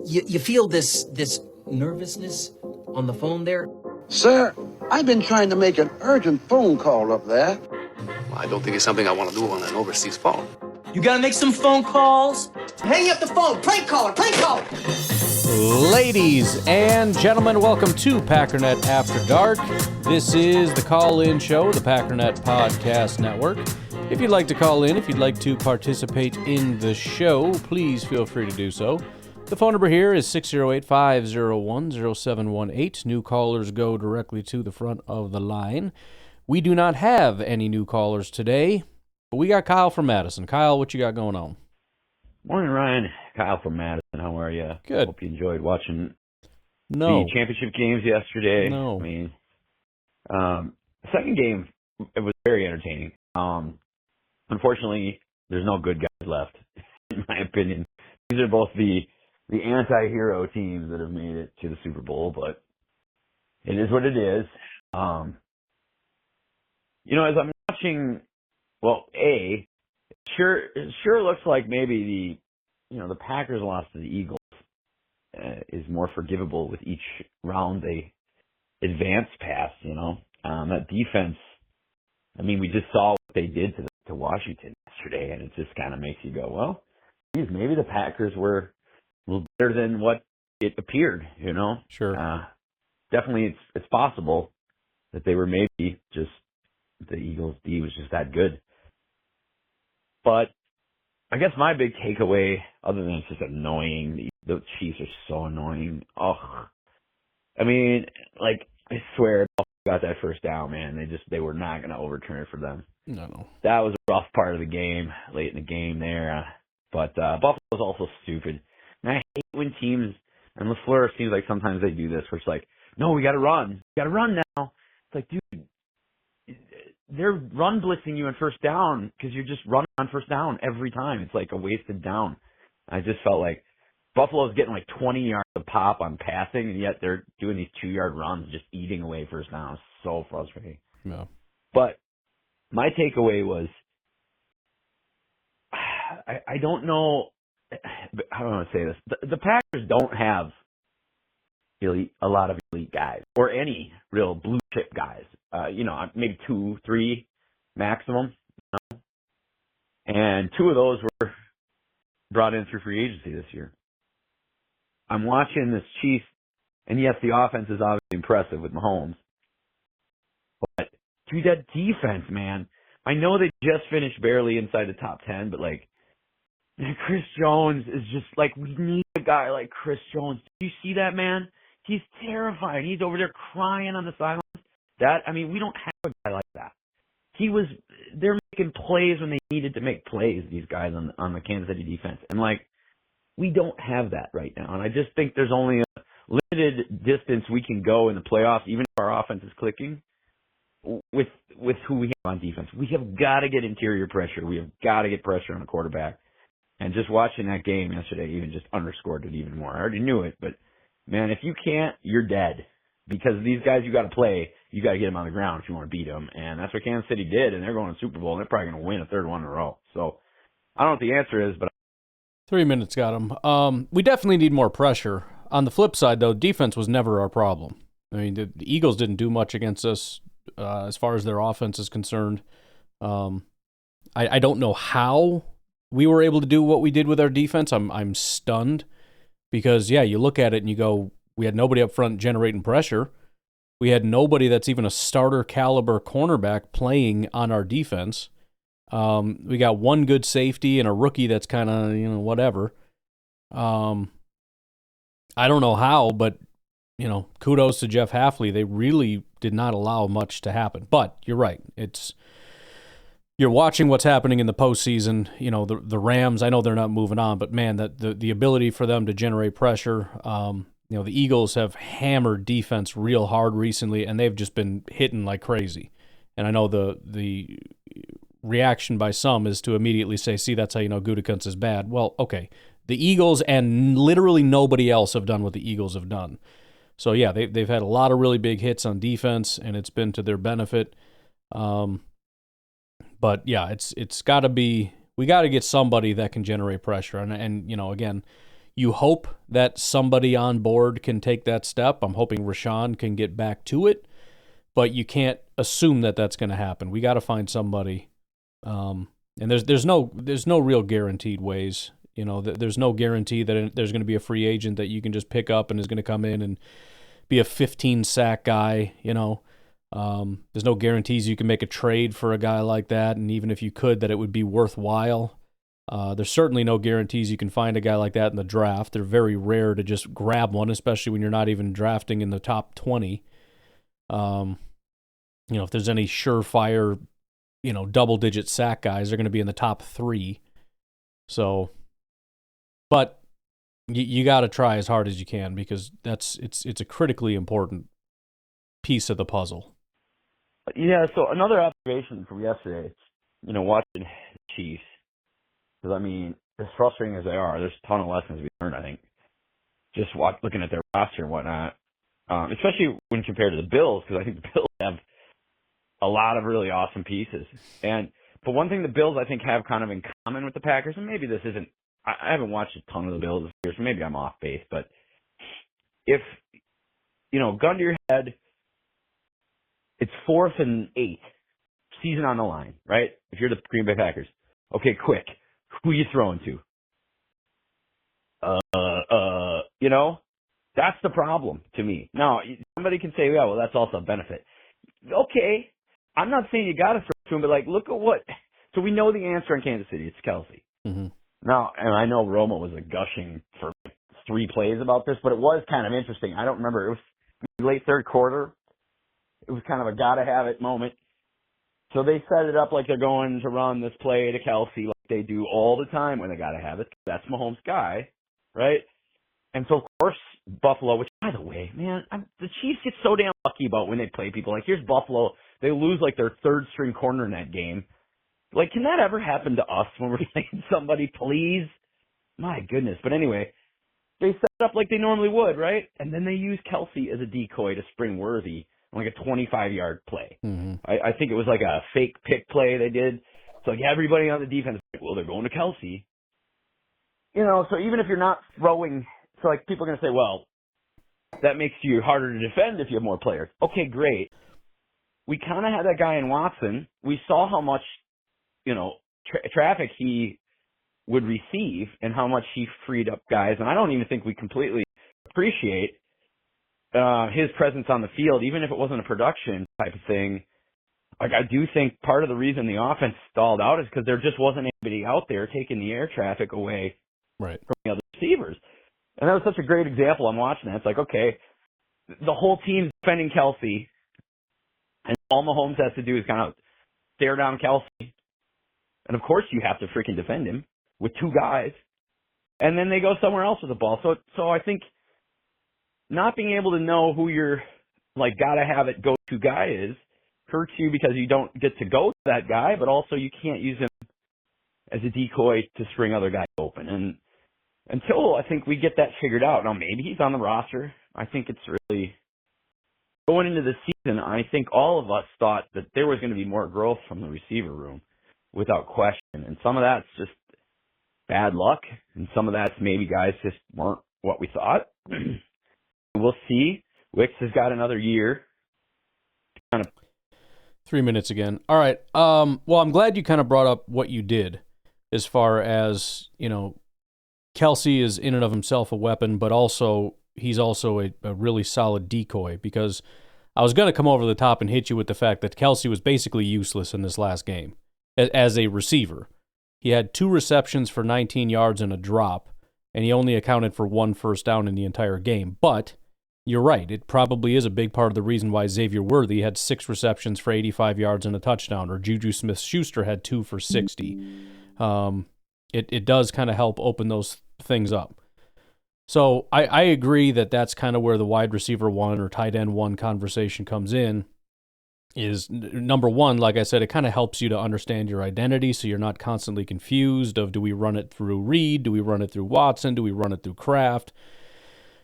You feel this nervousness on the phone there? Sir, I've been trying to make an urgent phone call up there. Well, I don't think it's something I want to do on an overseas phone. You gotta make some phone calls. Hang up the phone. Prank caller. Prank caller. Ladies and gentlemen, welcome to Packernet After Dark. This is the call-in show, the Packernet Podcast Network. If you'd like to call in, if you'd like to participate in the show, please feel free to do so. The phone number here is 608-501-0718. New callers go directly to the front of the line. We do not have any new callers today, but we got Kyle from Madison. Kyle, what you got going on? Morning, Ryan. Kyle from Madison. How are you? Good. Hope you enjoyed watching No. the championship games yesterday. No. I mean, the second game, it was very entertaining. Unfortunately, there's no good guys left, in my opinion. These are both the anti-hero teams that have made it to the Super Bowl, but it is what it is. As I'm watching, it sure looks like maybe the Packers loss to the Eagles is more forgivable with each round they advance past. That defense. I mean, we just saw what they did to Washington yesterday, and it just kind of makes you go, well, geez, maybe the Packers were a little better than what it appeared. Sure. Definitely, it's possible that they were maybe just the Eagles' D was just that good. But I guess my big takeaway, other than it's just annoying, the Chiefs are so annoying. I mean, I swear, got that first down, man. They were not going to overturn it for them. No. That was a rough part of the game, late in the game there. But Buffalo was also stupid. And I hate when teams, and LaFleur seems like sometimes they do this, where it's like, no, we got to run. We got to run now. It's like, dude, they're run blitzing you on first down because you're just running on first down every time. It's like a wasted down. I just felt like Buffalo's getting like 20 yards of pop on passing, and yet they're doing these 2-yard runs, just eating away first down. It's so frustrating. Yeah. But my takeaway was, I don't know, how do I want to say this? The Packers don't have a lot of elite guys or any real blue chip guys. Maybe 2, 3 maximum. And 2 of those were brought in through free agency this year. I'm watching this Chiefs, and yes, the offense is obviously impressive with Mahomes. But, dude, that defense, man. I know they just finished barely inside the top 10, but, Chris Jones is just, we need a guy like Chris Jones. Do you see that, man? He's terrifying. He's over there crying on the sidelines. We don't have a guy like that. They're making plays when they needed to make plays, these guys on the Kansas City defense. And, we don't have that right now. And I just think there's only a limited distance we can go in the playoffs, even if our offense is clicking, with who we have on defense. We have got to get interior pressure. We have got to get pressure on the quarterback. And just watching that game yesterday even just underscored it even more. I already knew it, but, man, if you can't, you're dead. Because these guys you got to play, you got to get them on the ground if you want to beat them. And that's what Kansas City did, and they're going to the Super Bowl, and they're probably going to win a third one in a row. So I don't know what the answer is, but 3 minutes got him. We definitely need more pressure. On the flip side, though, defense was never our problem. I mean, the Eagles didn't do much against us as far as their offense is concerned. I don't know how we were able to do what we did with our defense. I'm stunned because, you look at it and you go, we had nobody up front generating pressure. We had nobody that's even a starter caliber cornerback playing on our defense. We got one good safety and a rookie that's kind of, whatever. I don't know how, but, kudos to Jeff Hafley. They really did not allow much to happen. But you're right. You're watching what's happening in the postseason. The Rams, I know they're not moving on, but, man, the ability for them to generate pressure, the Eagles have hammered defense real hard recently, and they've just been hitting like crazy. And I know the reaction by some is to immediately say, see, that's how you know Gutekunst is bad. Well, okay. The Eagles and literally nobody else have done what the Eagles have done. So, they've had a lot of really big hits on defense, and it's been to their benefit. But, it's got to be – we got to get somebody that can generate pressure. And again, You hope that somebody on board can take that step. I'm hoping Rashawn can get back to it, but you can't assume that that's going to happen. We got to find somebody, and there's no real guaranteed ways. You know, there's no guarantee that there's going to be a free agent that you can just pick up and is going to come in and be a 15 sack guy. You know, there's no guarantees you can make a trade for a guy like that, and even if you could, that it would be worthwhile. There's certainly no guarantees you can find a guy like that in the draft. They're very rare to just grab one, especially when you're not even drafting in the top 20. If there's any surefire, double-digit sack guys, they're going to be in the top 3. So, but you got to try as hard as you can because it's a critically important piece of the puzzle. Yeah. So another observation from yesterday, watching the Chiefs. Because, I mean, as frustrating as they are, there's a ton of lessons we learned, I think, just looking at their roster and whatnot, especially when compared to the Bills, because I think the Bills have a lot of really awesome pieces. But one thing the Bills, I think, have kind of in common with the Packers, and maybe this isn't, I haven't watched a ton of the Bills this year, so maybe I'm off base, but if, gun to your head, it's 4th and 8, season on the line, right? If you're the Green Bay Packers. Okay, quick. Who you throwing to? That's the problem to me. Now, somebody can say, yeah, well, that's also a benefit. Okay, I'm not saying you got to throw to him, but, look at what. So we know the answer in Kansas City. It's Kelsey. Mm-hmm. Now, and I know Roma was gushing for 3 plays about this, but it was kind of interesting. I don't remember. It was late third quarter. It was kind of a gotta-have-it moment. So they set it up like they're going to run this play to Kelsey like they do all the time when they got to have it. That's Mahomes' guy, right? And so, of course, Buffalo, which, by the way, man, the Chiefs get so damn lucky about when they play people. Like, here's Buffalo. They lose, their third-string corner in that game. Can that ever happen to us when we're playing somebody, please? My goodness. But anyway, they set it up like they normally would, right? And then they use Kelsey as a decoy to spring Worthy on a 25-yard play. Mm-hmm. I think it was a fake pick play they did. So everybody on the defense is like, well, they're going to Kelsey. So even if you're not throwing, so people are going to say, well, that makes you harder to defend if you have more players. Okay, great. We kind of had that guy in Watson. We saw how much, traffic he would receive and how much he freed up guys. And I don't even think we completely appreciate his presence on the field, even if it wasn't a production type of thing. I do think part of the reason the offense stalled out is because there just wasn't anybody out there taking the air traffic away right from the other receivers. And that was such a great example. I'm watching that. It's okay, the whole team's defending Kelsey, and all Mahomes has to do is kind of stare down Kelsey. And, of course, you have to freaking defend him with 2 guys. And then they go somewhere else with the ball. So I think not being able to know who your, gotta-have-it go-to guy is hurts you because you don't get to go to that guy, but also you can't use him as a decoy to spring other guys open. And until I think we get that figured out, now maybe he's on the roster. I think it's really going into the season, I think all of us thought that there was going to be more growth from the receiver room without question. And some of that's just bad luck, and some of that's maybe guys just weren't what we thought. We'll see. Wicks has got another year. 3 minutes again. All right. Well, I'm glad you kind of brought up what you did as far as, Kelsey is in and of himself a weapon, but also he's also a really solid decoy, because I was going to come over the top and hit you with the fact that Kelsey was basically useless in this last game as a receiver. He had 2 receptions for 19 yards and a drop, and he only accounted for 1 first down in the entire game. But you're right. It probably is a big part of the reason why Xavier Worthy had 6 receptions for 85 yards and a touchdown, or Juju Smith-Schuster had 2 for 60. It does kind of help open those things up. So I agree that that's kind of where the wide receiver 1 or tight end 1 conversation comes in. Is number 1, like I said, it kind of helps you to understand your identity, so you're not constantly confused of, do we run it through Reed? Do we run it through Watson? Do we run it through Kraft?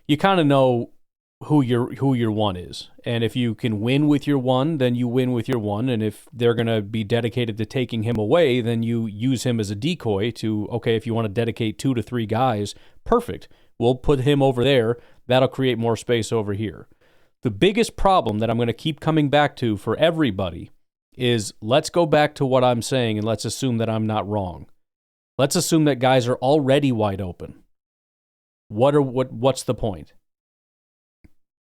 You kind of know who your 1 is. And if you can win with your 1, then you win with your 1. And if they're going to be dedicated to taking him away, then you use him as a decoy to, okay, if you want to dedicate 2 to 3 guys, perfect. We'll put him over there. That'll create more space over here. The biggest problem that I'm going to keep coming back to for everybody is let's go back to what I'm saying and let's assume that I'm not wrong. Let's assume that guys are already wide open. What's the point?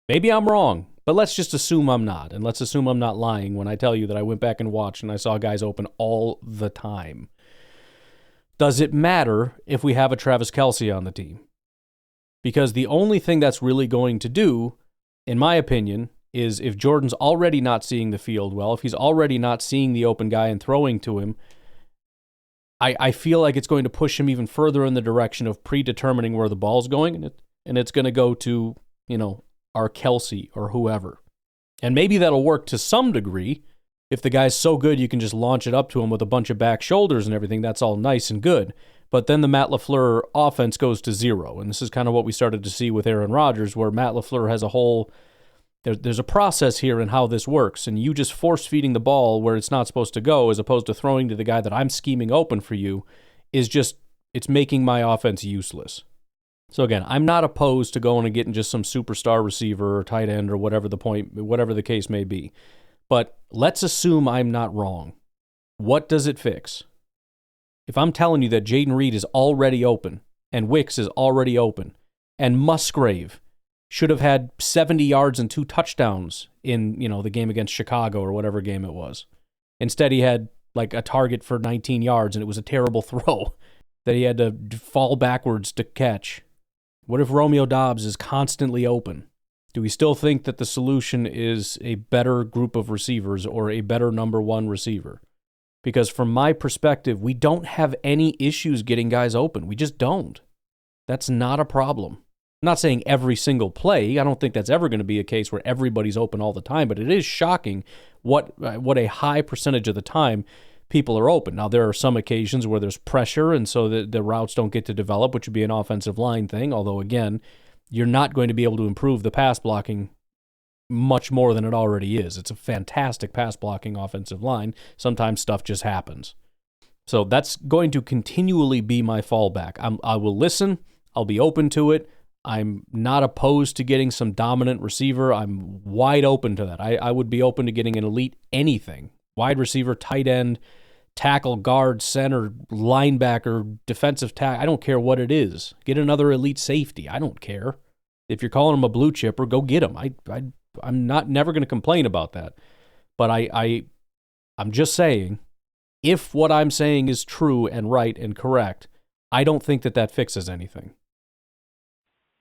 Maybe I'm wrong, but let's just assume I'm not. And let's assume I'm not lying when I tell you that I went back and watched and I saw guys open all the time. Does it matter if we have a Travis Kelce on the team? Because the only thing that's really going to do, in my opinion, is if Jordan's already not seeing the field well, if he's already not seeing the open guy and throwing to him, I feel like it's going to push him even further in the direction of predetermining where the ball's going, and it's going to go to, our Kelce or whoever. And maybe that'll work to some degree. If the guy's so good you can just launch it up to him with a bunch of back shoulders and everything, that's all nice and good. But then the Matt LaFleur offense goes to zero. And this is kind of what we started to see with Aaron Rodgers, where Matt LaFleur has a whole... There's a process here in how this works, and you just force-feeding the ball where it's not supposed to go as opposed to throwing to the guy that I'm scheming open for you is just, it's making my offense useless. So again, I'm not opposed to going and getting just some superstar receiver or tight end or whatever the case may be. But let's assume I'm not wrong. What does it fix? If I'm telling you that Jaden Reed is already open, and Wicks is already open, and Musgrave should have had 70 yards and 2 touchdowns in, the game against Chicago or whatever game it was. Instead, he had like a target for 19 yards, and it was a terrible throw that he had to fall backwards to catch. What if Romeo Doubs is constantly open? Do we still think that the solution is a better group of receivers or a better number one receiver? Because from my perspective, we don't have any issues getting guys open. We just don't. That's not a problem. I'm not saying every single play. I don't think that's ever going to be a case where everybody's open all the time, but it is shocking what a high percentage of the time people are open. Now, there are some occasions where there's pressure, and so the routes don't get to develop, which would be an offensive line thing, although, again, you're not going to be able to improve the pass blocking much more than it already is. It's a fantastic pass blocking offensive line. Sometimes stuff just happens. So that's going to continually be my fallback. I will listen. I'll be open to it. I'm not opposed to getting some dominant receiver. I'm wide open to that. I would be open to getting an elite anything. Wide receiver, tight end, tackle, guard, center, linebacker, defensive tackle. I don't care what it is. Get another elite safety. I don't care. If you're calling him a blue chipper, go get him. I'm never going to complain about that. But I'm just saying, if what I'm saying is true and right and correct, I don't think that fixes anything.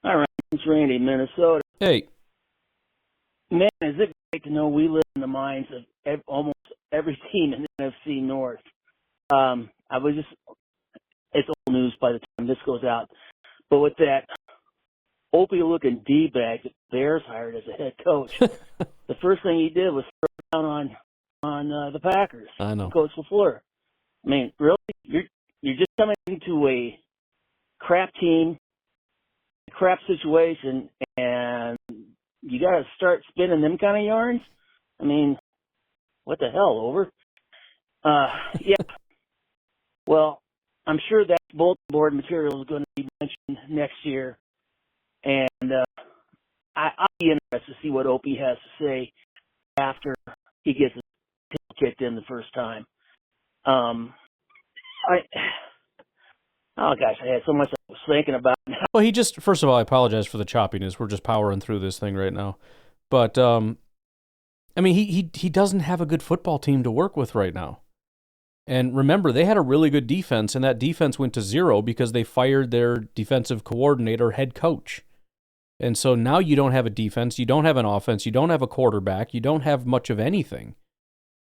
All right, it's Randy, Minnesota. Hey. Man, is it great to know we live in the minds of almost every team in the NFC North. It's old news by the time this goes out. But with that Opie-looking D-bag that Bears hired as a head coach, the first thing he did was throw down on the Packers. I know. Coach LaFleur. I mean, really? You're just coming into a crap team, crap situation, and you got to start spinning them kind of yarns? I mean, what the hell, over? Yeah. Well, I'm sure that bulletin board material is going to be mentioned next year, and I'll be interested to see what Opie has to say after he gets his tail kicked in the first time. Oh, gosh, I had so much I was thinking about. Well, first of all, I apologize for the choppiness. We're just powering through this thing right now. But, I mean, he doesn't have a good football team to work with right now. And remember, they had a really good defense, and that defense went to zero because they fired their defensive coordinator, head coach. And so now you don't have a defense, you don't have an offense, you don't have a quarterback, you don't have much of anything.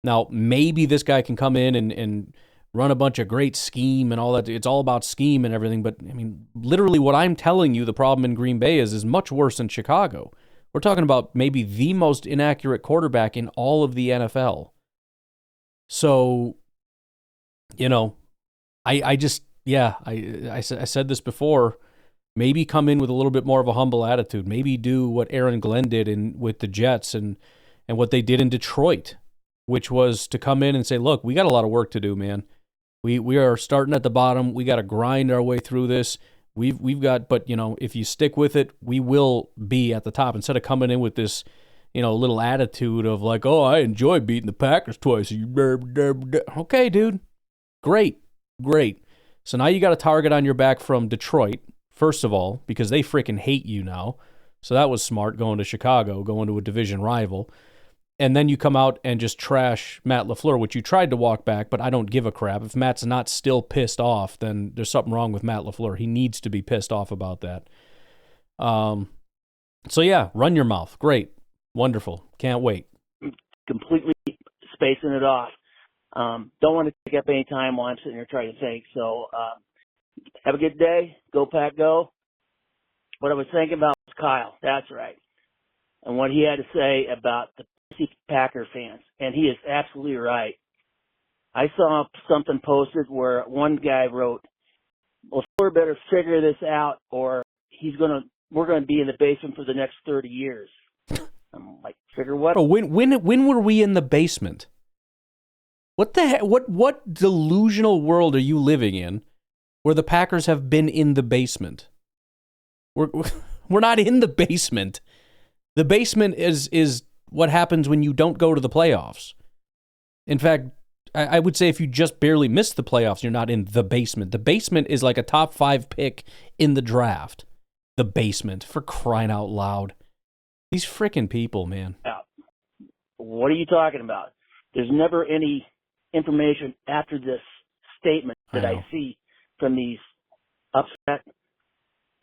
Now, maybe this guy can come in and run a bunch of great scheme and all that. It's all about scheme and everything. But, I mean, literally what I'm telling you the problem in Green Bay is much worse than Chicago. We're talking about maybe the most inaccurate quarterback in all of the NFL. So, I said this before, maybe come in with a little bit more of a humble attitude. Maybe do what Aaron Glenn did with the Jets and what they did in Detroit, which was to come in and say, look, we got a lot of work to do, man. We are starting at the bottom. We got to grind our way through this. We've got, but if you stick with it, we will be at the top instead of coming in with this, little attitude of like, oh, I enjoy beating the Packers twice a year. Okay, dude. Great. So now you got a target on your back from Detroit, first of all, because they freaking hate you now. So that was smart going to Chicago, going to a division rival. And then you come out and just trash Matt LaFleur, which you tried to walk back, but I don't give a crap. If Matt's not still pissed off, then there's something wrong with Matt LaFleur. He needs to be pissed off about that. So yeah, run your mouth. Great. Wonderful. Can't wait. Completely spacing it off. Don't want to take up any time while I'm sitting here trying to think. So have a good day. Go Pack, go. What I was thinking about was Kyle. That's right. And what he had to say about the Packer fans. And he is absolutely right. I saw something posted where one guy wrote, well, we better figure this out or we're going to be in the basement for the next 30 years. I'm like, figure what? Oh, when were we in the basement? What the heck? What delusional world are you living in where the Packers have been in the basement? We're not in the basement. The basement is what happens when you don't go to the playoffs. In fact, I would say if you just barely miss the playoffs, you're not in the basement. The basement is like a top 5 pick in the draft. The basement, for crying out loud. These frickin' people, man. What are you talking about? There's never any information after this statement that I see from these upset,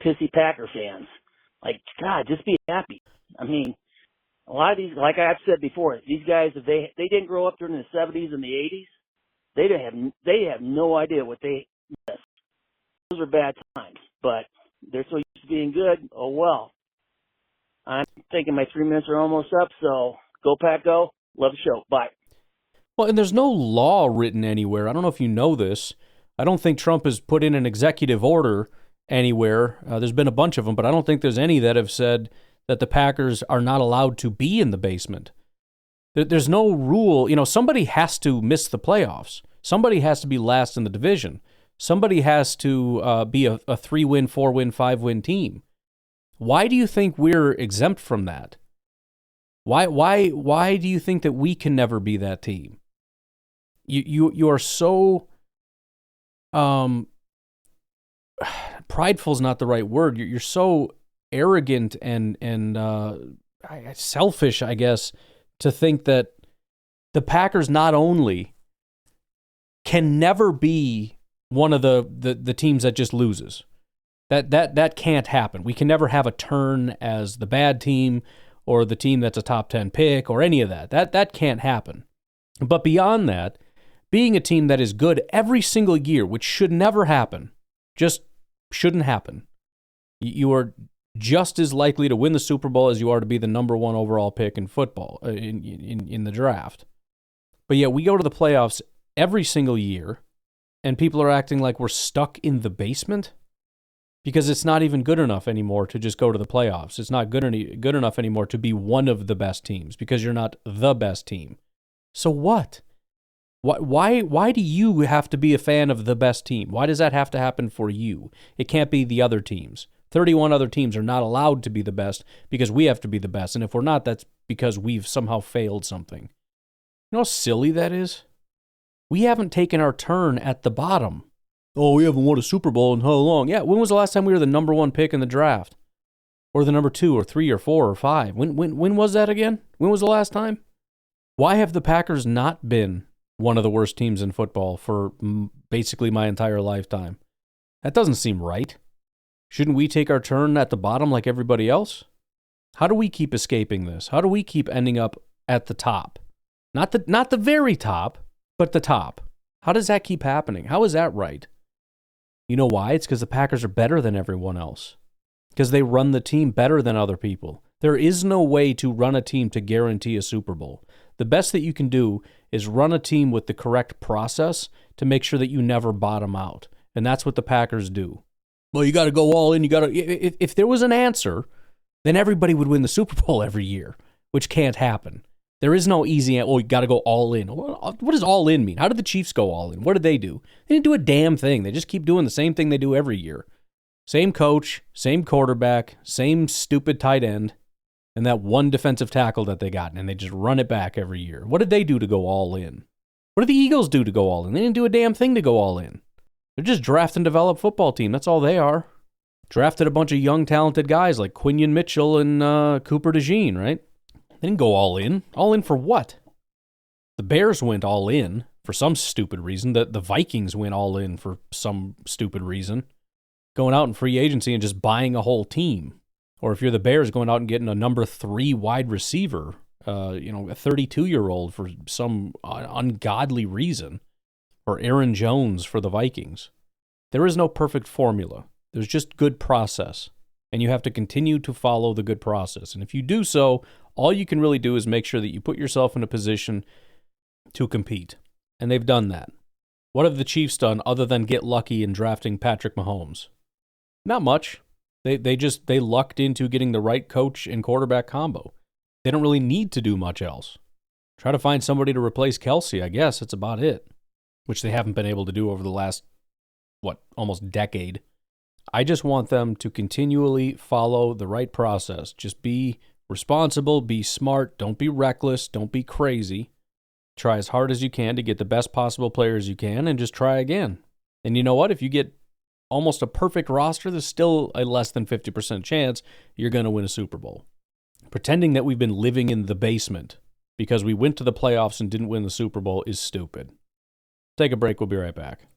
pissy Packer fans. Like, God, just be happy. I mean, a lot of these, like I've said before, these guys, if they didn't grow up during the 70s and the 80s, they have no idea what they missed. Those are bad times, but they're so used to being good. Oh, well. I'm thinking my 3 minutes are almost up, so go Pack, go. Love the show. Bye. Well, and there's no law written anywhere. I don't know if you know this. I don't think Trump has put in an executive order anywhere. There's been a bunch of them, but I don't think there's any that have said that the Packers are not allowed to be in the basement. There's no rule. Somebody has to miss the playoffs. Somebody has to be last in the division. Somebody has to be a 3-win, 4-win, 5-win team. Why do you think we're exempt from that? Why do you think that we can never be that team? You are so prideful is not the right word. You're so arrogant and selfish, I guess, to think that the Packers not only can never be one of the teams that just loses. That can't happen. We can never have a turn as the bad team or the team that's a top 10 pick or any of that. That can't happen. But beyond that, being a team that is good every single year, which should never happen, just shouldn't happen. You are just as likely to win the Super Bowl as you are to be the number 1 overall pick in football, in the draft. But yet we go to the playoffs every single year, and people are acting like we're stuck in the basement because it's not even good enough anymore to just go to the playoffs. It's not good enough anymore to be one of the best teams because you're not the best team. So what? Why do you have to be a fan of the best team? Why does that have to happen for you? It can't be the other teams. 31 other teams are not allowed to be the best because we have to be the best. And if we're not, that's because we've somehow failed something. You know how silly that is? We haven't taken our turn at the bottom. Oh, we haven't won a Super Bowl in how long? Yeah, when was the last time we were the number 1 pick in the draft? Or the number 2 or 3 or 4 or 5? When was that again? When was the last time? Why have the Packers not been one of the worst teams in football for basically my entire lifetime? That doesn't seem right. Shouldn't we take our turn at the bottom like everybody else? How do we keep escaping this? How do we keep ending up at the top? Not the very top, but the top. How does that keep happening? How is that right? You know why? It's because the Packers are better than everyone else. Because they run the team better than other people. There is no way to run a team to guarantee a Super Bowl. The best that you can do is run a team with the correct process to make sure that you never bottom out. And that's what the Packers do. Well, you got to go all in. If there was an answer, then everybody would win the Super Bowl every year, which can't happen. There is no easy, you got to go all in. What does all in mean? How did the Chiefs go all in? What did they do? They didn't do a damn thing. They just keep doing the same thing they do every year. Same coach, same quarterback, same stupid tight end, and that one defensive tackle that they got, and they just run it back every year. What did they do to go all in? What did the Eagles do to go all in? They didn't do a damn thing to go all in. They're just draft and develop football team. That's all they are. Drafted a bunch of young, talented guys like Quinion Mitchell and Cooper DeJean, right? They didn't go all in. All in for what? The Bears went all in for some stupid reason. The Vikings went all in for some stupid reason. Going out in free agency and just buying a whole team. Or if you're the Bears, going out and getting a number 3 wide receiver, a 32-year-old for some ungodly reason. Or Aaron Jones for the Vikings. There is no perfect formula. There's just good process. And you have to continue to follow the good process. And if you do so, all you can really do is make sure that you put yourself in a position to compete. And they've done that. What have the Chiefs done other than get lucky in drafting Patrick Mahomes? Not much. They lucked into getting the right coach and quarterback combo. They don't really need to do much else. Try to find somebody to replace Kelsey, I guess. That's about it. Which they haven't been able to do over the last, almost decade. I just want them to continually follow the right process. Just be responsible, be smart, don't be reckless, don't be crazy. Try as hard as you can to get the best possible players you can, and just try again. And you know what? If you get almost a perfect roster, there's still a less than 50% chance you're going to win a Super Bowl. Pretending that we've been living in the basement because we went to the playoffs and didn't win the Super Bowl is stupid. Take a break. We'll be right back.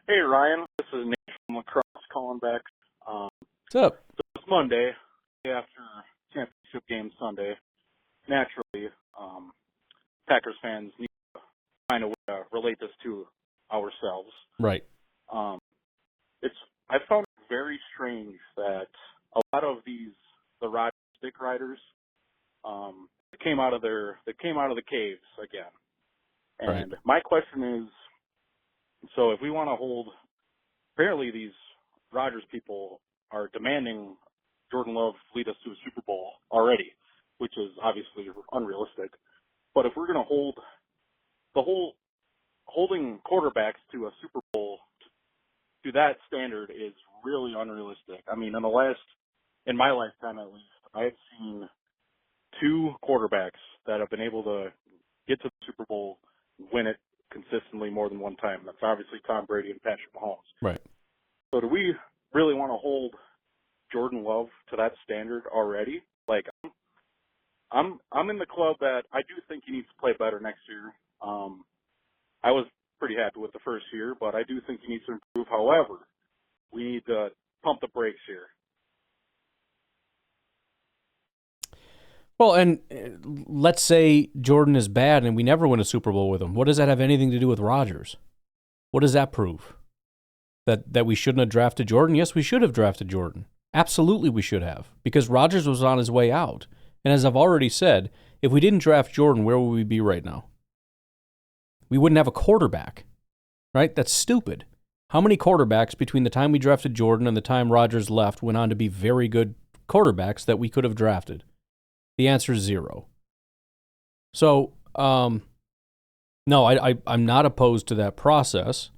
Hey, Ryan. This is Nate from Lacrosse calling back. What's up? So it's Monday after championship game Sunday. Naturally, Packers fans need to find a way to relate this to ourselves. Right. I found it very strange that a lot of the Rod stick riders, came out of the caves again. And right. My question is, so if we want to hold, apparently these Rodgers people are demanding Jordan Love lead us to a Super Bowl already, which is obviously unrealistic. But if we're going to hold holding quarterbacks to a Super Bowl to that standard is really unrealistic. I mean, in my lifetime at least, I have seen 2 quarterbacks that have been able to get to the Super Bowl, win it consistently more than one time. That's obviously Tom Brady and Patrick Mahomes. Right. So do we really want to hold Jordan Love to that standard already? Like, I'm in the club that I do think he needs to play better next year. I was pretty happy with the first year, but I do think he needs to improve. However, we need to pump the brakes here. Well, and let's say Jordan is bad and we never win a Super Bowl with him. What does that have anything to do with Rodgers? What does that prove? That we shouldn't have drafted Jordan? Yes, we should have drafted Jordan. Absolutely we should have, because Rodgers was on his way out. And as I've already said, if we didn't draft Jordan, where would we be right now? We wouldn't have a quarterback, right? That's stupid. How many quarterbacks between the time we drafted Jordan and the time Rodgers left went on to be very good quarterbacks that we could have drafted? The answer is 0. So, no, I'm not opposed to that process.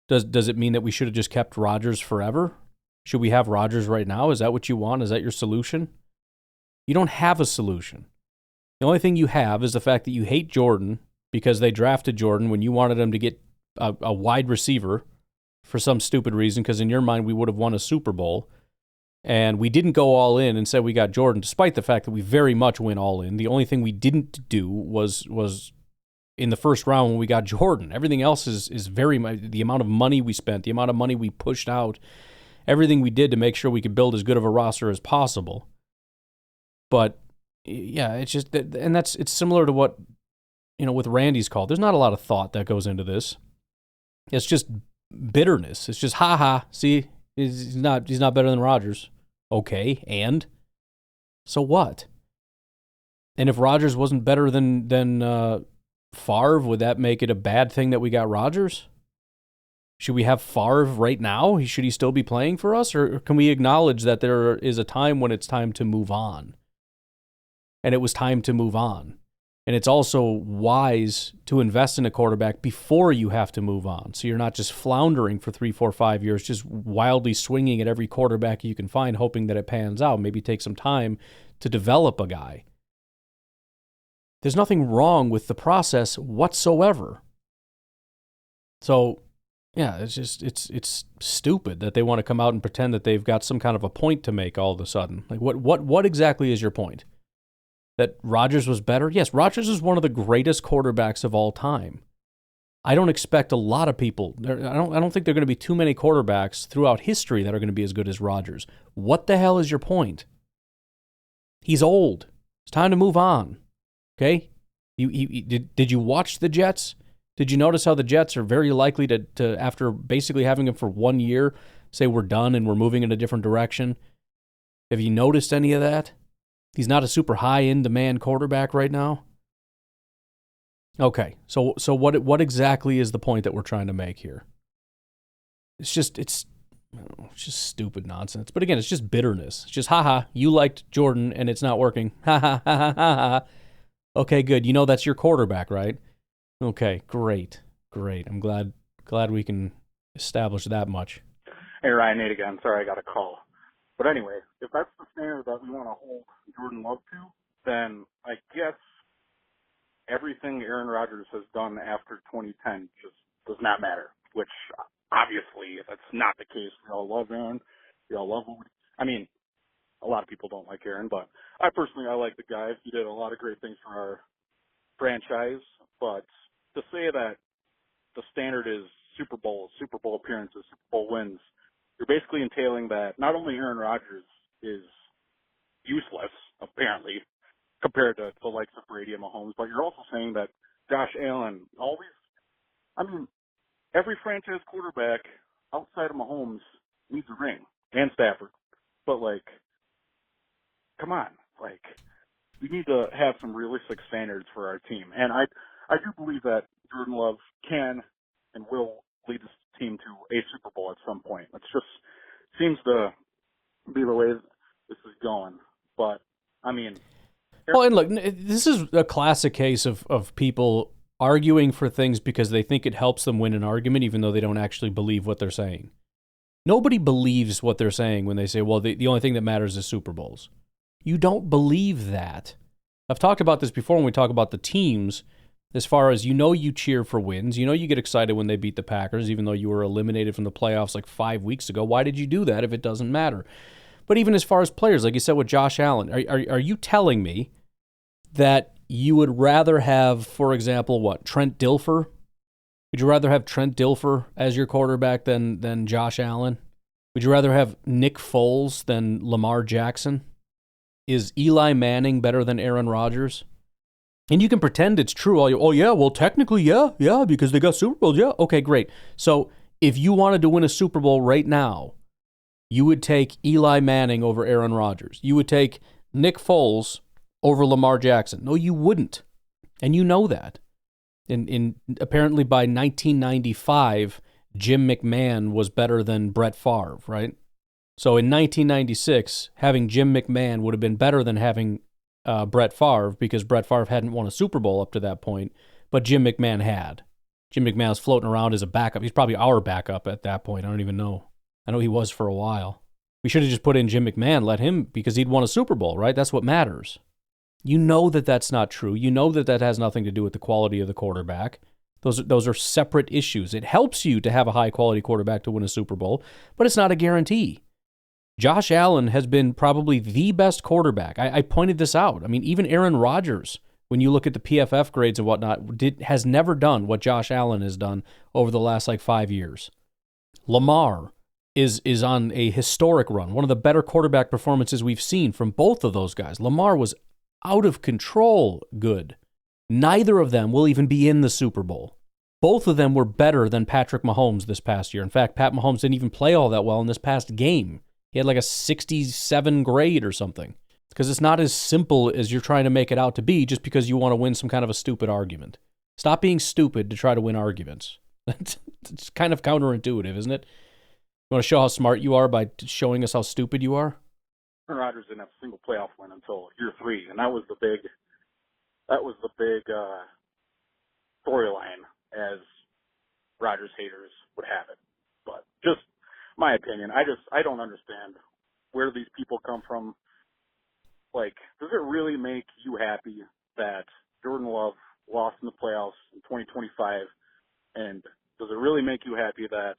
Does it mean that we should have just kept Rodgers forever? Should we have Rodgers right now? Is that what you want? Is that your solution? You don't have a solution. The only thing you have is the fact that you hate Jordan because they drafted Jordan when you wanted them to get a wide receiver for some stupid reason, because in your mind we would have won a Super Bowl. And we didn't go all in and said we got Jordan, despite the fact that we very much went all in. The only thing we didn't do was in the first round when we got Jordan. Everything else is very much the amount of money we spent, the amount of money we pushed out, everything we did to make sure we could build as good of a roster as possible. But yeah, it's just, and it's similar to what, with Randy's call. There's not a lot of thought that goes into this. It's just bitterness. It's just, see, he's not better than Rodgers. Okay, and so what? And if Rodgers wasn't better than Favre, would that make it a bad thing that we got Rodgers? Should we have Favre right now? Should he still be playing for us? Or can we acknowledge that there is a time when it's time to move on? And it was time to move on. And it's also wise to invest in a quarterback before you have to move on. So you're not just floundering for 3, 4, 5 years, just wildly swinging at every quarterback you can find, hoping that it pans out. Maybe take some time to develop a guy. There's nothing wrong with the process whatsoever. So, yeah, it's stupid that they want to come out and pretend that they've got some kind of a point to make all of a sudden. Like, what exactly is your point? That Rodgers was better? Yes, Rodgers is one of the greatest quarterbacks of all time. I don't expect a lot of people. I don't think there are going to be too many quarterbacks throughout history that are going to be as good as Rodgers. What the hell is your point? He's old. It's time to move on. Okay? Did you watch the Jets? Did you notice how the Jets are very likely to after basically having him for 1 year, say we're done and we're moving in a different direction? Have you noticed any of that? He's not a super high-end demand quarterback right now. Okay, so what exactly is the point that we're trying to make here? It's just stupid nonsense. But again, it's just bitterness. It's just, haha, you liked Jordan and it's not working. Ha ha ha ha ha. Okay, good. You know that's your quarterback, right? Okay, great. I'm glad we can establish that much. Hey, Ryan, Nate again. Sorry, I got a call. But anyway, if that's the standard that we want to hold Jordan Love to, then I guess everything Aaron Rodgers has done after 2010 just does not matter, which obviously that's not the case. We all love Aaron. We all love him. I mean, a lot of people don't like Aaron, but I like the guy. He did a lot of great things for our franchise. But to say that the standard is Super Bowl appearances, Super Bowl wins, you're basically entailing that not only Aaron Rodgers is useless, apparently, compared to the likes of Brady and Mahomes, but you're also saying that Josh Allen every franchise quarterback outside of Mahomes needs a ring, and Stafford. But, come on. We need to have some realistic standards for our team. And I do believe that Jordan Love can and will lead this team to a Super Bowl at some point. It just seems to be the way this is going. But, well, and look, this is a classic case of people arguing for things because they think it helps them win an argument, even though they don't actually believe what they're saying. Nobody believes what they're saying when they say, well, the only thing that matters is Super Bowls. You don't believe that. I've talked about this before when we talk about the teams, as far as you cheer for wins. You get excited when they beat the Packers, even though you were eliminated from the playoffs 5 weeks ago. Why did you do that if it doesn't matter? But even as far as players, like you said with Josh Allen, are you telling me that you would rather have, for example, Trent Dilfer? Would you rather have Trent Dilfer as your quarterback than Josh Allen? Would you rather have Nick Foles than Lamar Jackson? Is Eli Manning better than Aaron Rodgers? And you can pretend it's true. Technically, yeah, because they got Super Bowls, yeah. Okay, great. So if you wanted to win a Super Bowl right now, you would take Eli Manning over Aaron Rodgers. You would take Nick Foles over Lamar Jackson. No, you wouldn't. And you know that. And apparently by 1995, Jim McMahon was better than Brett Favre, right? So in 1996, having Jim McMahon would have been better than having Brett Favre, because Brett Favre hadn't won a Super Bowl up to that point, but Jim McMahon had. Jim McMahon was floating around as a backup. He's probably our backup at that point. I don't even know. I know he was for a while. We should have just put in Jim McMahon, let him, because he'd won a Super Bowl, right? That's what matters. You know that that's not true. You know that has nothing to do with the quality of the quarterback. Those are separate issues. It helps you to have a high-quality quarterback to win a Super Bowl, but it's not a guarantee. Josh Allen has been probably the best quarterback. I pointed this out. Even Aaron Rodgers, when you look at the PFF grades and whatnot, has never done what Josh Allen has done over the last 5 years. Lamar is on a historic run, one of the better quarterback performances we've seen from both of those guys. Lamar was out of control good. Neither of them will even be in the Super Bowl. Both of them were better than Patrick Mahomes this past year. In fact, Pat Mahomes didn't even play all that well in this past game. He had a 67 grade or something. Because it's not as simple as you're trying to make it out to be just because you want to win some kind of a stupid argument. Stop being stupid to try to win arguments. It's kind of counterintuitive, isn't it? You want to show how smart you are by showing us how stupid you are? Aaron Rodgers didn't have a single playoff win until year 3, and that was the That was the big storyline, as Rodgers haters would have it. But just my opinion, I don't understand where these people come from. Like, does it really make you happy that Jordan Love lost in the playoffs in 2025? And does it really make you happy that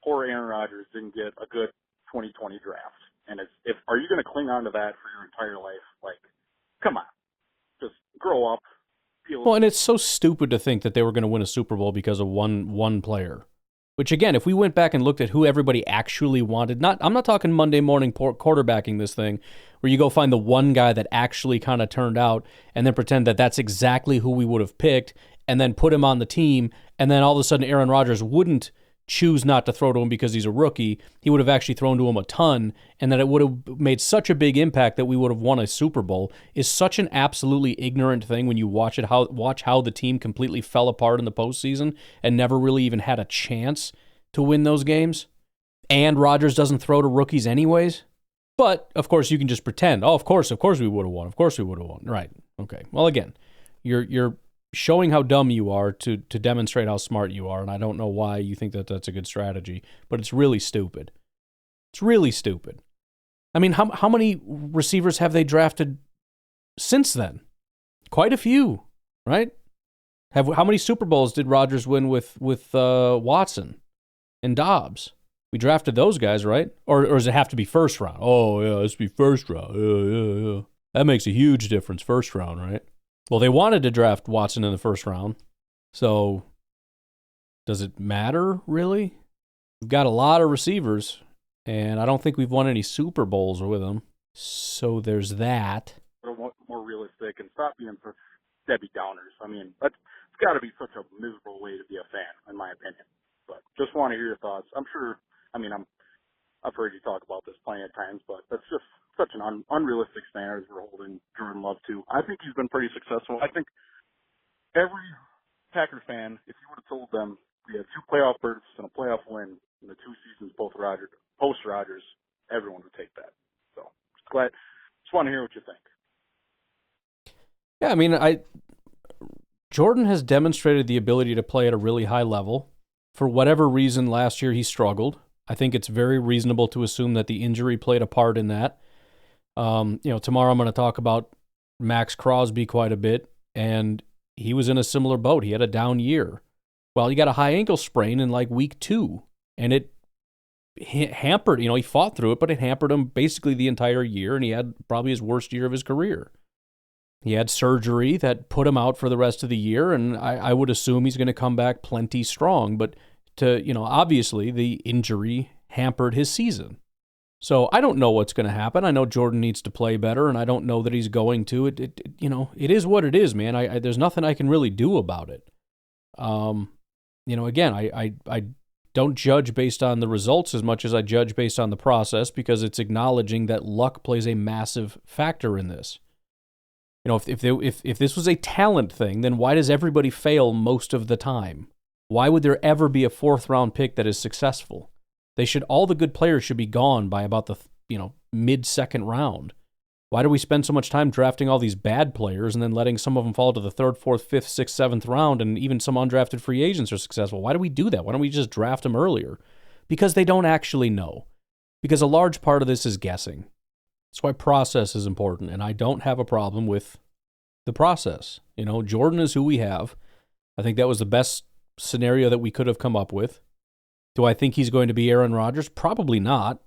poor Aaron Rodgers didn't get a good 2020 draft? And are you going to cling on to that for your entire life? Like, come on, just grow up. Well, and it's so stupid to think that they were going to win a Super Bowl because of one player. Which, again, if we went back and looked at who everybody actually wanted, I'm not talking Monday morning quarterbacking this thing, where you go find the one guy that actually kind of turned out and then pretend that that's exactly who we would have picked and then put him on the team, and then all of a sudden Aaron Rodgers wouldn't choose not to throw to him because he's a rookie. He would have actually thrown to him a ton, and that it would have made such a big impact that we would have won a Super Bowl is such an absolutely ignorant thing when you watch how the team completely fell apart in the postseason and never really even had a chance to win those games. And Rodgers doesn't throw to rookies anyways. But, of course, you can just pretend, of course we would have won. Of course we would have won. Right. Okay. Well, again, you're showing how dumb you are to demonstrate how smart you are, and I don't know why you think that that's a good strategy, but it's really stupid. It's really stupid. I mean, how many receivers have they drafted since then? Quite a few, right? How many Super Bowls did Rodgers win with Watson and Dobbs? We drafted those guys, right? Or does it have to be first round? Oh, yeah, it's be first round. Yeah. That makes a huge difference, first round, right? Well, they wanted to draft Watson in the first round, so does it matter, really? We've got a lot of receivers, and I don't think we've won any Super Bowls with them, so there's that. More realistic and stop being such Debbie Downers. I mean, it's got to be such a miserable way to be a fan, in my opinion. But just want to hear your thoughts. I'm sure, I've heard you talk about this plenty of times, but that's just such an unrealistic standard we're holding Jordan Love to. I think he's been pretty successful. I think every Packer fan, if you would have told them we had 2 playoff berths and a playoff win in the 2 seasons post Rodgers, everyone would take that. So just want to hear what you think. Yeah, Jordan has demonstrated the ability to play at a really high level. For whatever reason, last year he struggled. I think it's very reasonable to assume that the injury played a part in that. Tomorrow I'm going to talk about Max Crosby quite a bit, and he was in a similar boat. He had a down year. Well, he got a high ankle sprain in like week 2, and it hampered, he fought through it, but it hampered him basically the entire year, and he had probably his worst year of his career. He had surgery that put him out for the rest of the year, and I would assume he's going to come back plenty strong, but obviously the injury hampered his season. So I don't know what's going to happen. I know Jordan needs to play better, and I don't know that he's going to. It is what it is, man. There's nothing I can really do about it. Again, I don't judge based on the results as much as I judge based on the process, because it's acknowledging that luck plays a massive factor in this. If this was a talent thing, then why does everybody fail most of the time? Why would there ever be a 4th round pick that is successful? All the good players should be gone by about the mid-second round. Why do we spend so much time drafting all these bad players and then letting some of them fall to the 3rd, 4th, 5th, 6th, 7th round, and even some undrafted free agents are successful? Why do we do that? Why don't we just draft them earlier? Because they don't actually know. Because a large part of this is guessing. That's why process is important, and I don't have a problem with the process. Jordan is who we have. I think that was the best scenario that we could have come up with. Do I think he's going to be Aaron Rodgers? Probably not.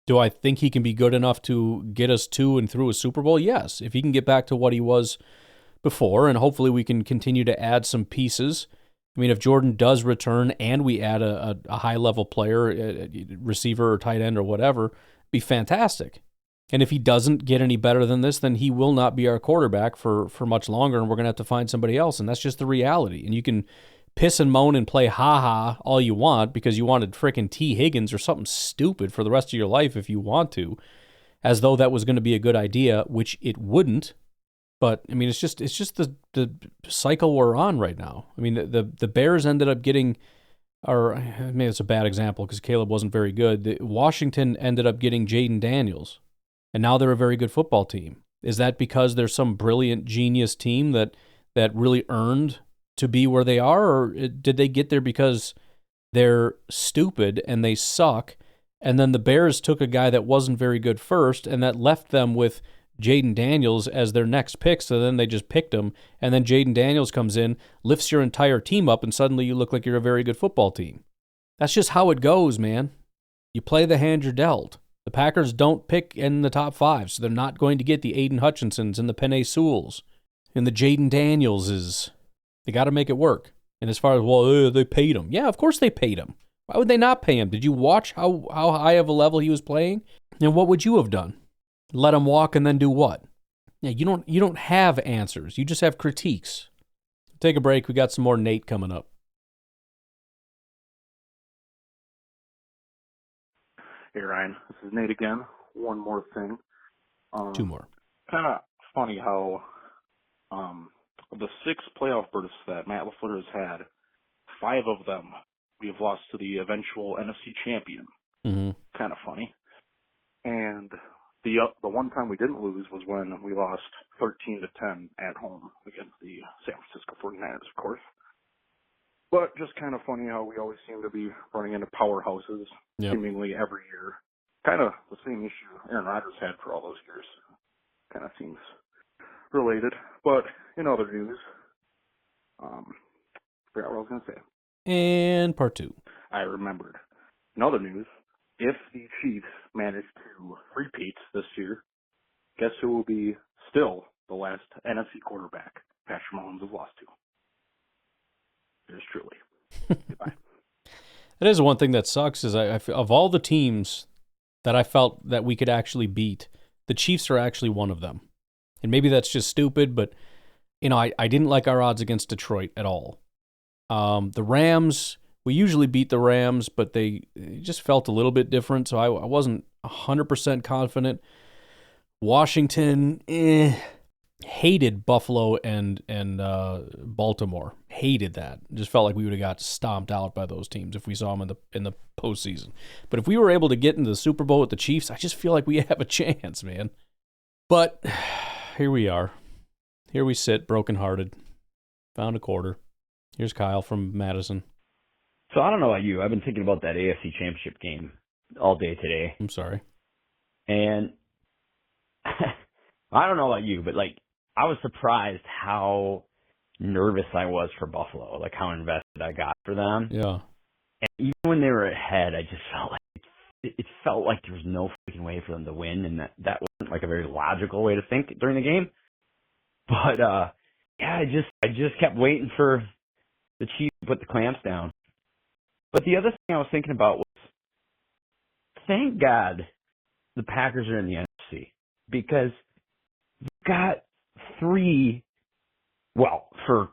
Do I think he can be good enough to get us to and through a Super Bowl? Yes. If he can get back to what he was before, and hopefully we can continue to add some pieces. If Jordan does return and we add a high-level player, a receiver or tight end or whatever, it'd be fantastic. And if he doesn't get any better than this, then he will not be our quarterback for much longer, and we're going to have to find somebody else, and that's just the reality. And you can piss and moan and play ha-ha all you want because you wanted frickin' T. Higgins or something stupid for the rest of your life if you want to, as though that was going to be a good idea, which it wouldn't. But, it's just the cycle we're on right now. The Bears ended up getting, it's a bad example because Caleb wasn't very good. Washington ended up getting Jaden Daniels, and now they're a very good football team. Is that because there's some brilliant genius team that really earned to be where they are, or did they get there because they're stupid and they suck, and then the Bears took a guy that wasn't very good first, and that left them with Jaden Daniels as their next pick, so then they just picked him, and then Jaden Daniels comes in, lifts your entire team up, and suddenly you look like you're a very good football team. That's just how it goes, man. You play the hand you're dealt. The Packers don't pick in the top 5, so they're not going to get the Aiden Hutchinsons and the Penei Sewells and the Jaden Danielses. They got to make it work. And as far as, well, they paid him. Yeah, of course they paid him. Why would they not pay him? Did you watch how high of a level he was playing? And what would you have done? Let him walk and then do what? Yeah, you don't have answers. You just have critiques. Take a break. We got some more Nate coming up. Hey, Ryan. This is Nate again. One more thing. 2 more. Kind of funny how the 6 playoff berths that Matt LaFleur has had, 5 of them we have lost to the eventual NFC champion. Mm-hmm. Kind of funny. And the one time we didn't lose was when we lost 13-10 at home against the San Francisco 49ers, of course. But just kind of funny how we always seem to be running into powerhouses seemingly every year. Kind of the same issue Aaron Rodgers had for all those years. Kind of seems related. But in other news, forgot what I was going to say. And part 2. I remembered. In other news, if the Chiefs manage to repeat this year, guess who will be still the last NFC quarterback Patrick Mahomes has lost to? Yours truly. Goodbye. That is one thing that sucks is of all the teams that I felt that we could actually beat, the Chiefs are actually one of them. And maybe that's just stupid, but I didn't like our odds against Detroit at all. The Rams, we usually beat the Rams, but they just felt a little bit different, so I wasn't 100% confident. Washington, hated Buffalo and Baltimore. Hated that. Just felt like we would have got stomped out by those teams if we saw them in the postseason. But if we were able to get into the Super Bowl with the Chiefs, I just feel like we have a chance, man. But here we are. Here we sit, brokenhearted. Found a quarter. Here's Kyle from Madison. So I don't know about you. I've been thinking about that AFC Championship game all day today. I'm sorry. And I don't know about you, but I was surprised how nervous I was for Buffalo, how invested I got for them. Yeah. And even when they were ahead, I just felt like it felt like there was no freaking way for them to win, and that wasn't a very logical way to think during the game. But I just kept waiting for the Chiefs to put the clamps down. But the other thing I was thinking about was, thank God the Packers are in the NFC, because you've got 3, for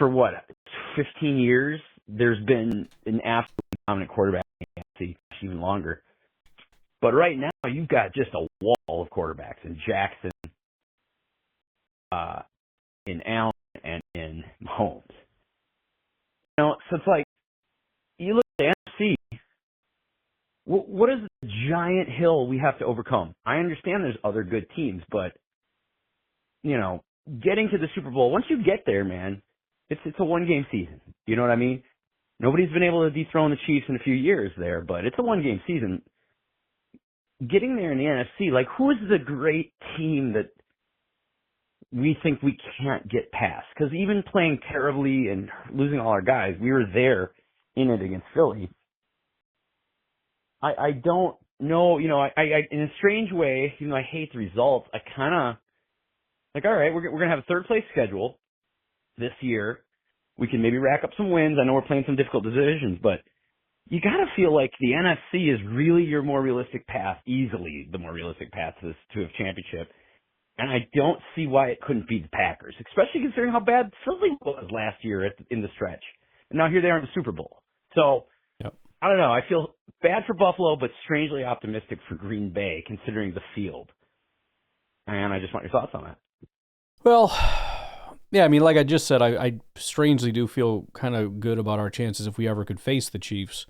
what, 15 years, there's been an absolutely dominant quarterback in the NFC, even longer. But right now, you've got just a wall of quarterbacks in Jackson, in Allen, and in Mahomes. So it's you look at the NFC, what is the giant hill we have to overcome? I understand there's other good teams, but, getting to the Super Bowl, once you get there, man, it's a one-game season. You know what I mean? Nobody's been able to dethrone the Chiefs in a few years there, but it's a one-game season. Getting there in the NFC, who is the great team that we think we can't get past? Because even playing terribly and losing all our guys, we were there in it against Philly. I don't know, I in a strange way, even though I hate the results, I kind of, all right, we're going to have a third-place schedule this year. We can maybe rack up some wins. I know we're playing some difficult divisions, but you got to feel like the NFC is really your more realistic path, easily the more realistic path to a championship. And I don't see why it couldn't beat the Packers, especially considering how bad Philly was last year in the stretch. And now here they are in the Super Bowl. So, yep. I don't know. I feel bad for Buffalo, but strangely optimistic for Green Bay, considering the field. And I just want your thoughts on that. Well, yeah, I mean, like I just said, I strangely do feel kind of good about our chances if we ever could face the Chiefs.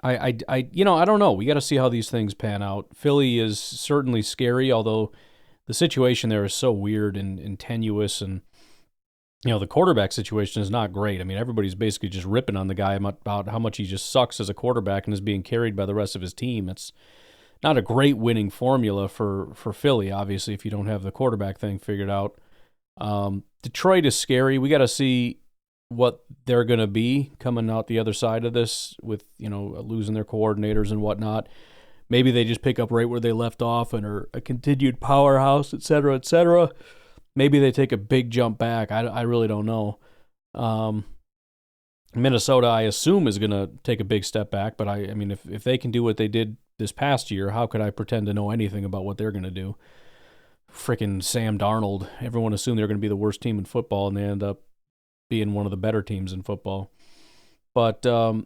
I don't know. We got to see how these things pan out. Philly is certainly scary, although the situation there is so weird and tenuous, and the quarterback situation is not great. I mean, everybody's basically just ripping on the guy about how much he just sucks as a quarterback and is being carried by the rest of his team. It's not a great winning formula for Philly, obviously, if you don't have the quarterback thing figured out. Detroit is scary. We got to see what they're going to be coming out the other side of this with, losing their coordinators and whatnot. Maybe they just pick up right where they left off and are a continued powerhouse, et cetera, et cetera. Maybe they take a big jump back. I really don't know. Minnesota, I assume, is going to take a big step back, but I mean, if they can do what they did this past year, how could I pretend to know anything about what they're going to do? Frickin' Sam Darnold. Everyone assumed they're going to be the worst team in football, and they end up being one of the better teams in football. But, no,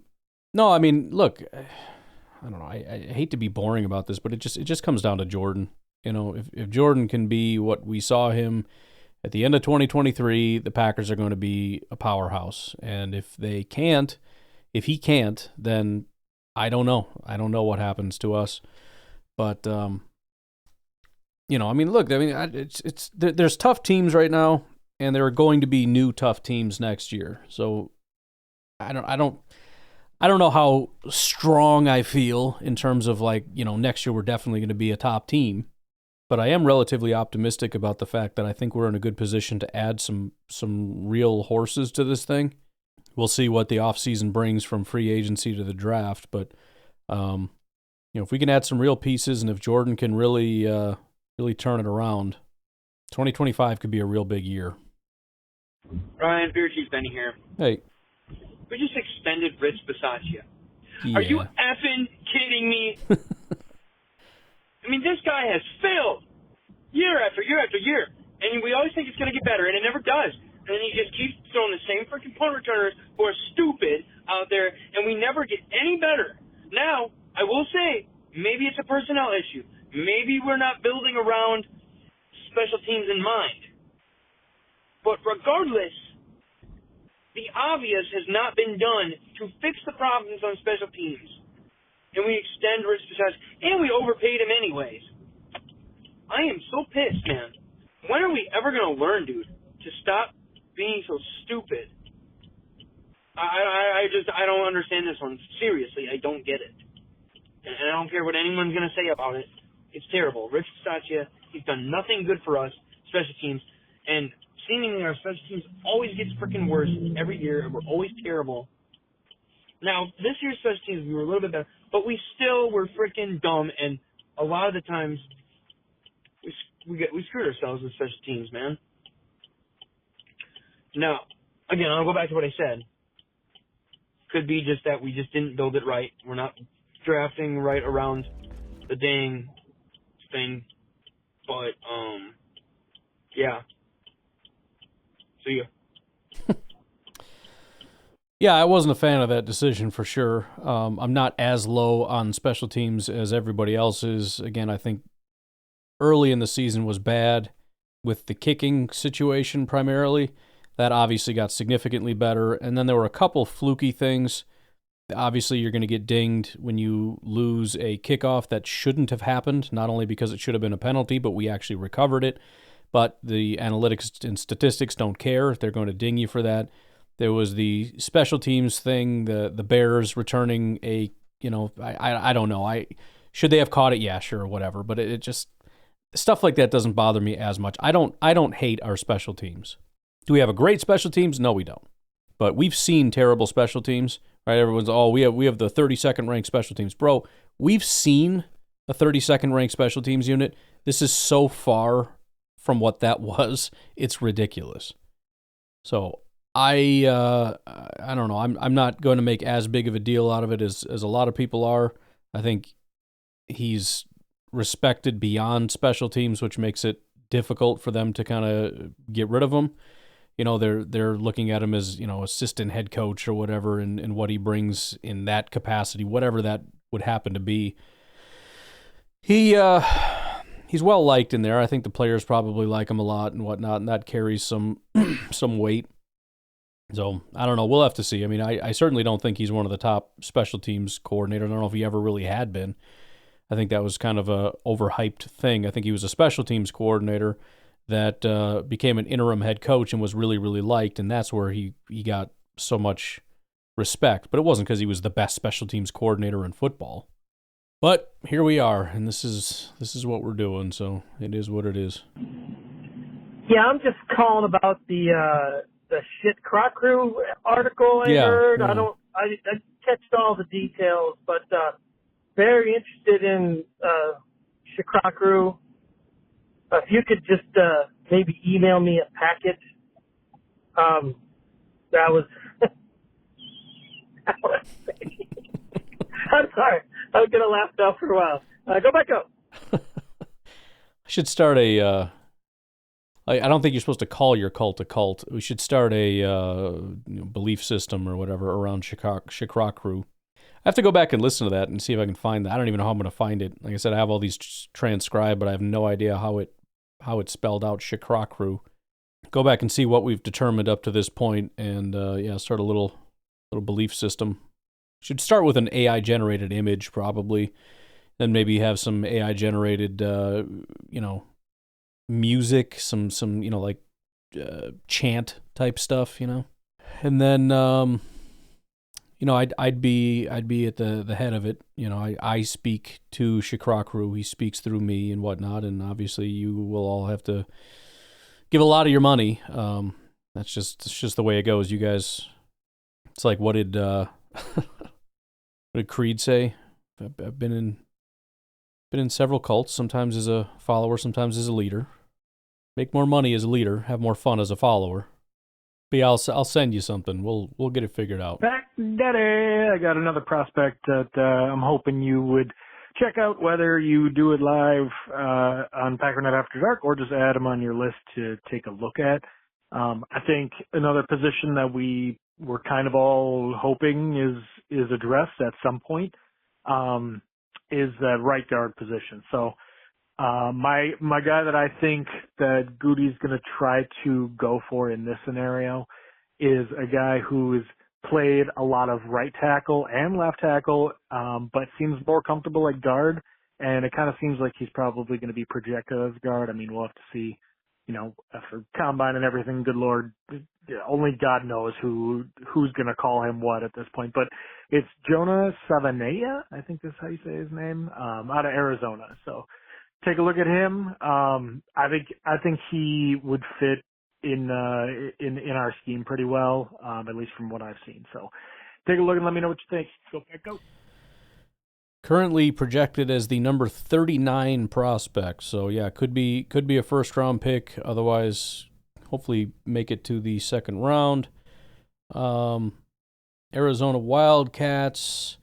I mean, look, I don't know. I hate to be boring about this, but it just comes down to Jordan. If Jordan can be what we saw him at the end of 2023, the Packers are going to be a powerhouse. And if he can't, then I don't know. I don't know what happens to us. But, I mean, look, there's tough teams right now, and there are going to be new tough teams next year. So I don't know how strong I feel in terms of next year we're definitely going to be a top team. But I am relatively optimistic about the fact that I think we're in a good position to add some real horses to this thing. We'll see what the offseason brings from free agency to the draft. But, if we can add some real pieces and if Jordan can really turn it around, 2025 could be a real big year. Ryan, Beer Chief Benny here. Hey. We just extended Rich Bisaccia. Yeah. Are you effing kidding me? I mean, this guy has failed year after year after year, and we always think it's going to get better, and it never does. And then he just keeps throwing the same freaking punt returners who are stupid out there, and we never get any better. Now, I will say, maybe it's a personnel issue. Maybe we're not building around special teams in mind. But regardless, the obvious has not been done to fix the problems on special teams. And we extend Rich Bisaccia, and we overpaid him anyways. I am so pissed, man. When are we ever going to learn, dude, to stop being so stupid? I don't understand this one. Seriously, I don't get it. And I don't care what anyone's going to say about it. It's terrible. Rich Bisaccia, he's done nothing good for us, special teams, and seemingly our special teams always gets freaking worse every year, and we're always terrible. Now, this year's special teams, we were a little bit better, but we still were freaking dumb, and a lot of the times we screwed ourselves with special teams, man. Now, again, I'll go back to what I said. Could be just that we just didn't build it right. We're not drafting right around the dang thing, but, yeah. See ya. Yeah, I wasn't a fan of that decision for sure. I'm not as low on special teams as everybody else is. Again, I think early in the season was bad with the kicking situation primarily. That obviously got significantly better. And then there were a couple fluky things. Obviously, you're going to get dinged when you lose a kickoff that shouldn't have happened, not only because it should have been a penalty, but we actually recovered it. But the analytics and statistics don't care. They're going to ding you for that. There was the special teams thing, the Bears returning a, I don't know. Should they have caught it? Yeah, sure, whatever. But it just, stuff like that doesn't bother me as much. I don't hate our special teams. Do we have a great special teams? No, we don't. But we've seen terrible special teams, right? Everyone's, we have the 32nd ranked special teams. Bro, we've seen a 32nd ranked special teams unit. This is so far from what that was. It's ridiculous. So I don't know. I'm not going to make as big of a deal out of it as a lot of people are. I think he's respected beyond special teams, which makes it difficult for them to kind of get rid of him. They're looking at him as, assistant head coach or whatever, and what he brings in that capacity, whatever that would happen to be. He's well liked in there. I think the players probably like him a lot and whatnot, and that carries some weight. So I don't know. We'll have to see. I mean, I certainly don't think he's one of the top special teams coordinators. I don't know if he ever really had been. I think that was kind of a overhyped thing. I think he was a special teams coordinator that became an interim head coach and was really, really liked, and that's where he got so much respect. But it wasn't because he was the best special teams coordinator in football. But here we are, and this is what we're doing. So it is what it is. Yeah, I'm just calling about the shit croc crew article I heard. Yeah. I catched all the details, but very interested in Shikrakru. If you could just maybe email me a packet, that was. I'm sorry, I was gonna laugh it off for a while. Go back up. I should start a. I don't think you're supposed to call your cult a cult. We should start a belief system or whatever around Shikrakru. I have to go back and listen to that and see if I can find that. I don't even know how I'm going to find it. Like I said, I have all these transcribed, but I have no idea how it's spelled out, Shikrakru. Go back and see what we've determined up to this point, and start a little belief system. Should start with an AI-generated image, probably. Then maybe have some AI-generated, music, some chant type stuff, and then I'd be at the head of it. I speak to Shikrakru, he speaks through me and whatnot, and obviously you will all have to give a lot of your money. It's just the way it goes. You guys, it's like what did Creed say? I've been in several cults, sometimes as a follower, sometimes as a leader. Make more money as a leader, have more fun as a follower. But yeah, I'll send you something. We'll get it figured out. Back Daddy, I got another prospect that I'm hoping you would check out, whether you do it live on Packernet After Dark or just add them on your list to take a look at. I think another position that we were kind of all hoping is addressed at some point is that right guard position. So my guy that I think that Goody's going to try to go for in this scenario is a guy who has played a lot of right tackle and left tackle, but seems more comfortable at guard. And it kind of seems like he's probably going to be projected as guard. I mean, we'll have to see, for combine and everything. Good Lord, only God knows who's going to call him what at this point. But it's Jonah Savanea, I think that's how you say his name, out of Arizona. So take a look at him. I think he would fit in our scheme pretty well, at least from what I've seen. So take a look and let me know what you think. Go Pack, go. Currently projected as the number 39 prospect. So yeah, could be a first round pick. Otherwise, hopefully make it to the second round. Arizona Wildcats.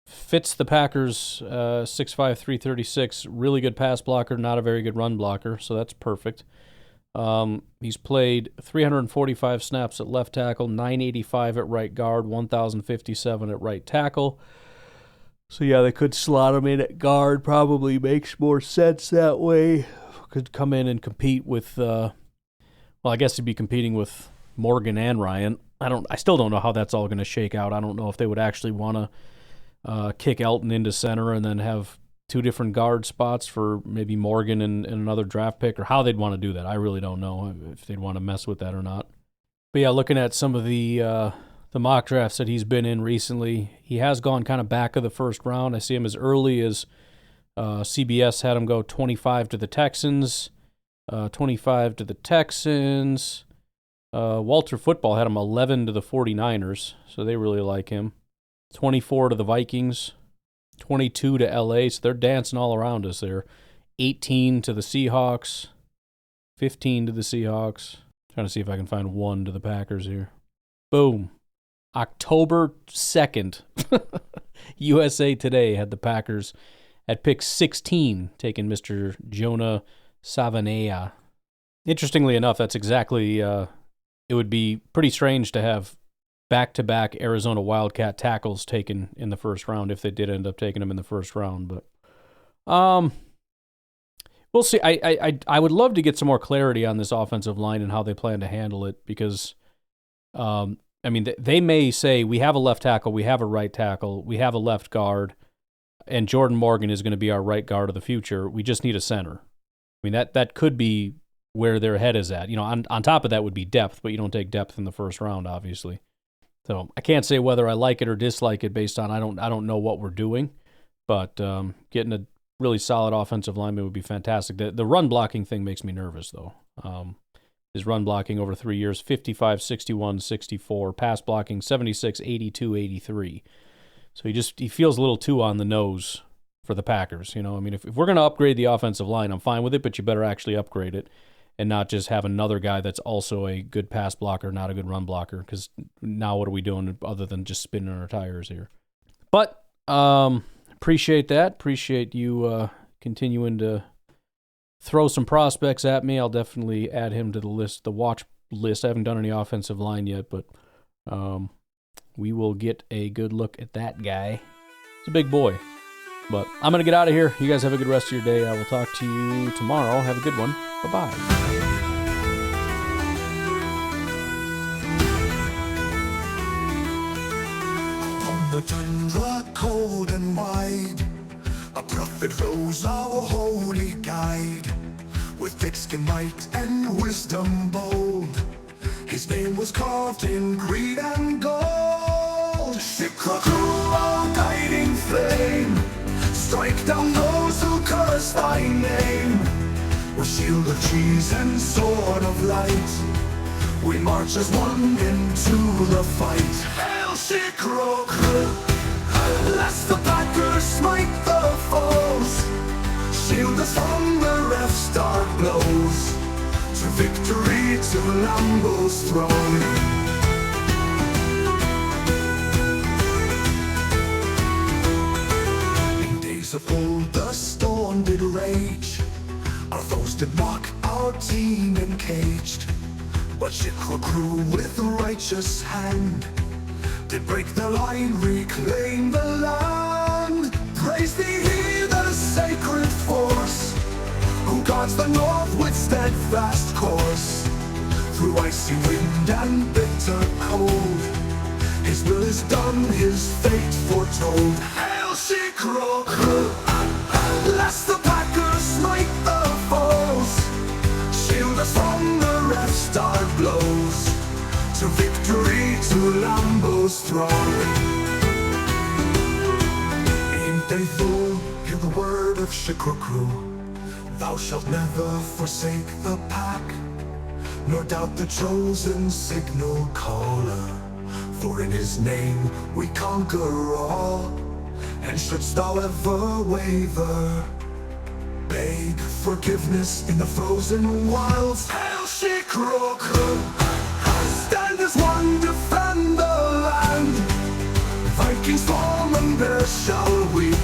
Fits the Packers, 6'5", 336. Really good pass blocker, not a very good run blocker, so that's perfect. He's played 345 snaps at left tackle, 985 at right guard, 1,057 at right tackle. So yeah, they could slot him in at guard. Probably makes more sense that way. Could come in and compete with, I guess he'd be competing with Morgan and Ryan. I still don't know how that's all going to shake out. I don't know if they would actually want to kick Elton into center and then have two different guard spots for maybe Morgan and another draft pick, or how they'd want to do that. I really don't know if they'd want to mess with that or not. But yeah, looking at some of the mock drafts that he's been in recently, he has gone kind of back of the first round. I see him as early as CBS had him go 25 to the Texans, 25 to the Texans. Walter Football had him 11 to the 49ers, so they really like him. 24 to the Vikings, 22 to LA, so they're dancing all around us there. 18 to the Seahawks, 15 to the Seahawks. Trying to see if I can find one to the Packers here. Boom. October 2nd, USA Today had the Packers at pick 16, taking Mr. Jonah Savanea. Interestingly enough, that's exactly, it would be pretty strange to have back-to-back Arizona Wildcat tackles taken in the first round if they did end up taking them in the first round. But we'll see. I would love to get some more clarity on this offensive line and how they plan to handle it, because I mean, they may say, we have a left tackle, we have a right tackle, we have a left guard, and Jordan Morgan is going to be our right guard of the future. We just need a center. I mean, that could be where their head is at. You know, on top of that would be depth, but you don't take depth in the first round, obviously. So I can't say whether I like it or dislike it based on I don't know what we're doing, but getting a really solid offensive lineman would be fantastic. The run blocking thing makes me nervous, though. His run blocking over 3 years, 55, 61, 64. Pass blocking, 76, 82, 83. So he feels a little too on the nose for the Packers. You know, I mean, if we're going to upgrade the offensive line, I'm fine with it, but you better actually upgrade it and not just have another guy that's also a good pass blocker, not a good run blocker, because now what are we doing other than just spinning our tires here? But appreciate that. Appreciate you continuing to throw some prospects at me. I'll definitely add him to the watch list. I haven't done any offensive line yet, but we will get a good look at that guy. It's a big boy. But I'm going to get out of here. You guys have a good rest of your day. I will talk to you tomorrow. Have a good one. Bye-bye. The tundra cold and wide, a prophet rose, our holy guide, with thick skin might and wisdom bold. His name was carved in green and gold. Shikra-Kru, our guiding flame, strike down those who curse thy name. With shield of trees and sword of light, we march as one into the fight. Hail Shikra-Kru, lest the Packers smite the foes. Shield us from the ref's dark blows, to victory, to Lambeau's throne. In days of old the storm did rage, our foes did mock our team encaged. But Shikra-Kru with righteous hand did break the line, reclaim the land. Praise thee, he, the sacred force, who guards the north with steadfast course. Through icy wind and bitter cold, his will is done, his fate foretold. Hail Shikra-Kru, lest the Packers smite the foes. Shield us from the ref's dark blows, to victory, to Lambeau's throne. In David, hear the word of Shikra-Kru. Thou shalt never forsake the pack, nor doubt the chosen signal caller. For in his name we conquer all, and shouldst thou ever waver, beg forgiveness in the frozen wilds. Hail Shikra-Kru, stand as one, defend the land. Vikings fall and there shall weep.